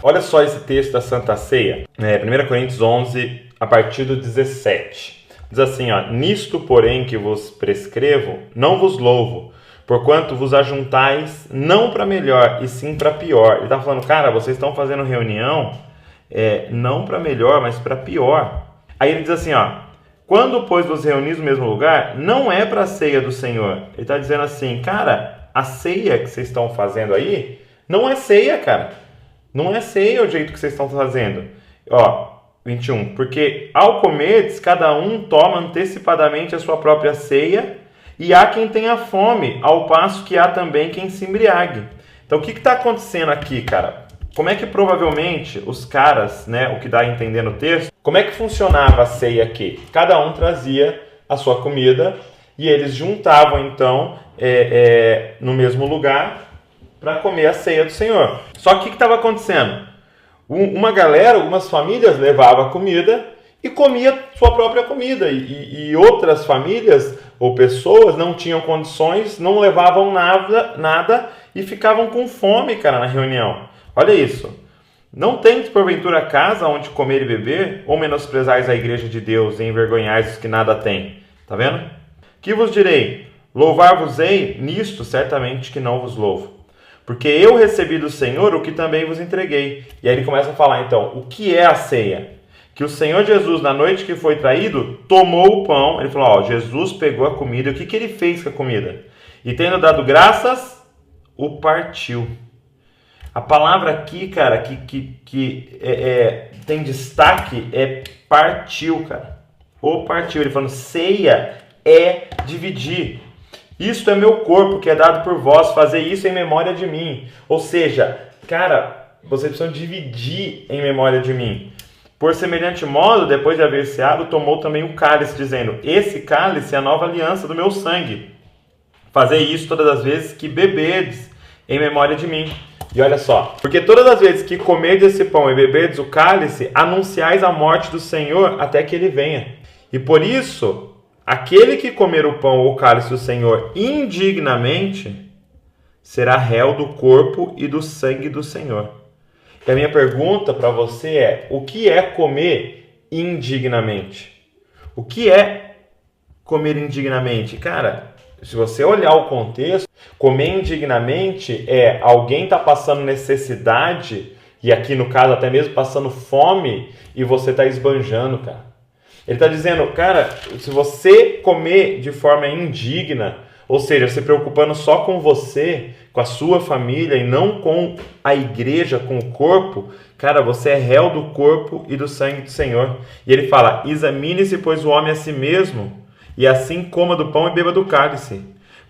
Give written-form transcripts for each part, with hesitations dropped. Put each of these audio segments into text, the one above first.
Olha só esse texto da Santa Ceia, 1 Coríntios 11, a partir do 17. Diz assim, nisto, porém, que vos prescrevo, não vos louvo, porquanto vos ajuntais não para melhor, e sim para pior. Ele está falando, cara, vocês estão fazendo reunião não para melhor, mas para pior. Aí ele diz assim, quando, pois, vos reunis no mesmo lugar, não é para a ceia do Senhor. Ele está dizendo assim, cara, a ceia que vocês estão fazendo aí, não é ceia, cara. Não é ceia o jeito que vocês estão fazendo. 21. Porque ao comerdes, cada um toma antecipadamente a sua própria ceia, e há quem tenha fome, ao passo que há também quem se embriague. Então, o que está acontecendo aqui, cara? Como é que provavelmente os caras, o que dá a entender no texto, como é que funcionava a ceia aqui? Cada um trazia a sua comida e eles juntavam, então, no mesmo lugar para comer a ceia do Senhor. Só que o que estava acontecendo? Uma galera, algumas famílias levavam a comida e comia sua própria comida. E outras famílias ou pessoas não tinham condições, não levavam nada e ficavam com fome, cara, na reunião. Olha isso. Não tendes porventura casa onde comer e beber, ou menosprezais a igreja de Deus e envergonhais os que nada têm? Tá vendo? Que vos direi? Louvar-vos-ei nisto, certamente que não vos louvo. Porque eu recebi do Senhor o que também vos entreguei. E aí ele começa a falar, então, o que é a ceia? Que o Senhor Jesus, na noite que foi traído, tomou o pão. Ele falou, Jesus pegou a comida. E o que ele fez com a comida? E tendo dado graças, o partiu. A palavra aqui, cara, que tem destaque é partiu, cara. O partiu. Ele falando, ceia é dividir. Isto é meu corpo que é dado por vós, fazer isso em memória de mim. Ou seja, cara, vocês precisam dividir em memória de mim. Por semelhante modo, depois de haver ceado, tomou também o cálice, dizendo, esse cálice é a nova aliança do meu sangue. Fazei isso todas as vezes que beberdes em memória de mim. E olha só, porque todas as vezes que comerdes esse pão e beberdes o cálice, anunciais a morte do Senhor até que ele venha. E por isso, aquele que comer o pão ou o cálice do Senhor indignamente, será réu do corpo e do sangue do Senhor. E a minha pergunta para você é, o que é comer indignamente? O que é comer indignamente? Cara, se você olhar o contexto, comer indignamente é alguém tá passando necessidade, e aqui no caso até mesmo passando fome, e você tá esbanjando, cara. Ele está dizendo, cara, se você comer de forma indigna, ou seja, se preocupando só com você, com a sua família e não com a igreja, com o corpo, cara, você é réu do corpo e do sangue do Senhor. E ele fala, examine-se, pois, o homem a si mesmo, e assim coma do pão e beba do cálice.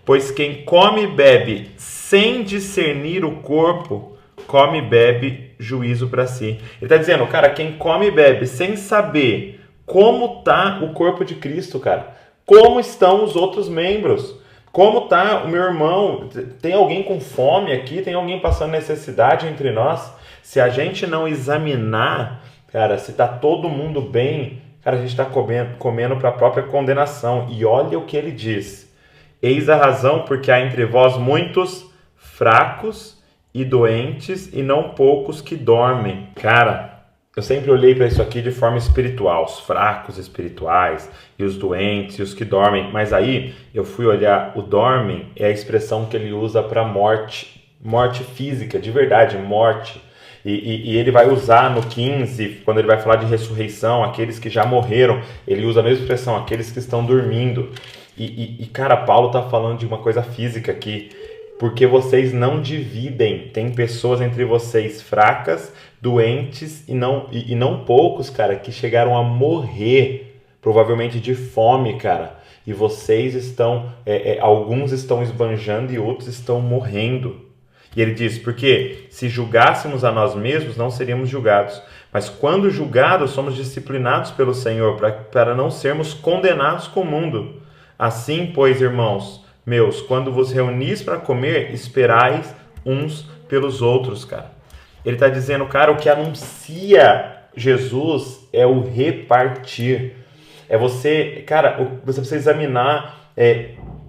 Pois quem come e bebe sem discernir o corpo, come e bebe juízo para si. Ele está dizendo, cara, quem come e bebe sem saber como está o corpo de Cristo, cara, como estão os outros membros, como está o meu irmão, tem alguém com fome aqui, tem alguém passando necessidade entre nós. Se a gente não examinar, cara, se está todo mundo bem, cara, a gente está comendo para a própria condenação. E olha o que ele diz, eis a razão porque há entre vós muitos fracos e doentes e não poucos que dormem. Cara, eu sempre olhei para isso aqui de forma espiritual, os fracos espirituais e os doentes e os que dormem. Mas aí eu fui olhar, o dormem é a expressão que ele usa para morte, morte física, de verdade, morte. E ele vai usar no 15, quando ele vai falar de ressurreição, aqueles que já morreram, ele usa a mesma expressão, aqueles que estão dormindo. Cara, Paulo está falando de uma coisa física aqui, porque vocês não dividem, tem pessoas entre vocês fracas, doentes e não poucos, cara, que chegaram a morrer, provavelmente de fome, cara, e vocês estão, alguns estão esbanjando e outros estão morrendo. E ele diz, porque se julgássemos a nós mesmos, não seríamos julgados, mas quando julgados, somos disciplinados pelo Senhor, para não sermos condenados com o mundo. Assim, pois, irmãos meus, quando vos reunis para comer, esperais uns pelos outros, cara. Ele está dizendo, cara, o que anuncia Jesus é o repartir. É você, cara, você precisa examinar,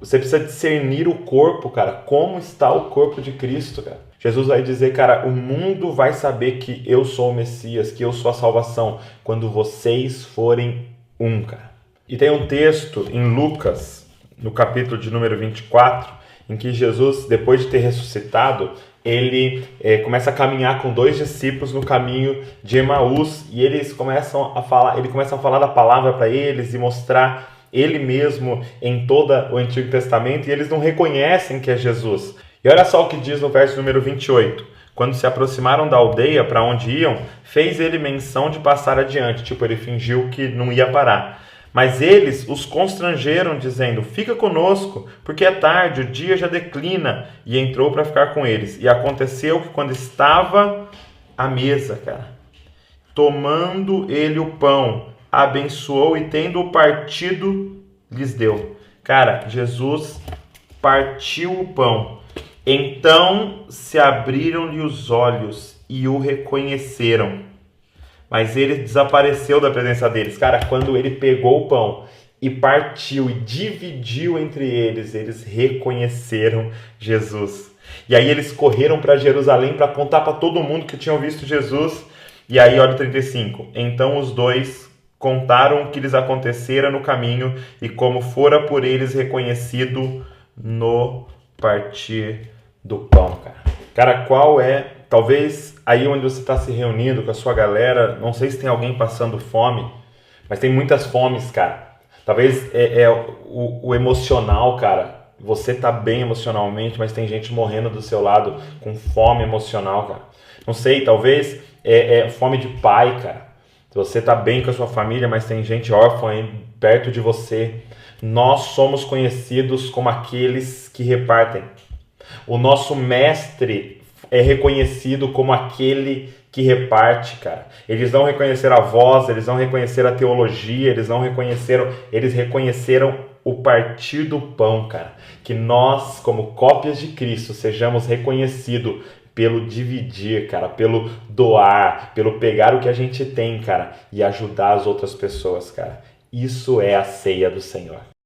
você precisa discernir o corpo, cara. Como está o corpo de Cristo, cara? Jesus vai dizer, cara, o mundo vai saber que eu sou o Messias, que eu sou a salvação, quando vocês forem um, cara. E tem um texto em Lucas, no capítulo de número 24, em que Jesus, depois de ter ressuscitado, ele começa a caminhar com 2 discípulos no caminho de Emaús, e eles começam a falar da palavra para eles e mostrar ele mesmo em todo o Antigo Testamento, e eles não reconhecem que é Jesus. E olha só o que diz no verso número 28. Quando se aproximaram da aldeia para onde iam, fez ele menção de passar adiante. Tipo, ele fingiu que não ia parar. Mas eles os constrangeram, dizendo, fica conosco, porque é tarde, o dia já declina. E entrou para ficar com eles. E aconteceu que quando estava à mesa, cara, tomando ele o pão, abençoou e tendo-o partido, lhes deu. Cara, Jesus partiu o pão. Então se abriram-lhe os olhos e o reconheceram. Mas ele desapareceu da presença deles. Cara, quando ele pegou o pão e partiu e dividiu entre eles, eles reconheceram Jesus. E aí eles correram para Jerusalém para contar para todo mundo que tinham visto Jesus. E aí, olha o 35. Então os 2 contaram o que lhes acontecera no caminho e como fora por eles reconhecido no partir do pão, cara. Cara, qual é, talvez aí onde você está se reunindo com a sua galera, não sei se tem alguém passando fome, mas tem muitas fomes, cara. Talvez o emocional, cara. Você tá bem emocionalmente, mas tem gente morrendo do seu lado com fome emocional, cara. Não sei, talvez fome de pai, cara. Você tá bem com a sua família, mas tem gente órfã aí perto de você. Nós somos conhecidos como aqueles que repartem. O nosso mestre é reconhecido como aquele que reparte, cara. Eles não reconheceram a voz, eles não reconheceram a teologia, eles reconheceram o partir do pão, cara. Que nós, como cópias de Cristo, sejamos reconhecidos pelo dividir, cara, pelo doar, pelo pegar o que a gente tem, cara, e ajudar as outras pessoas, cara. Isso é a ceia do Senhor.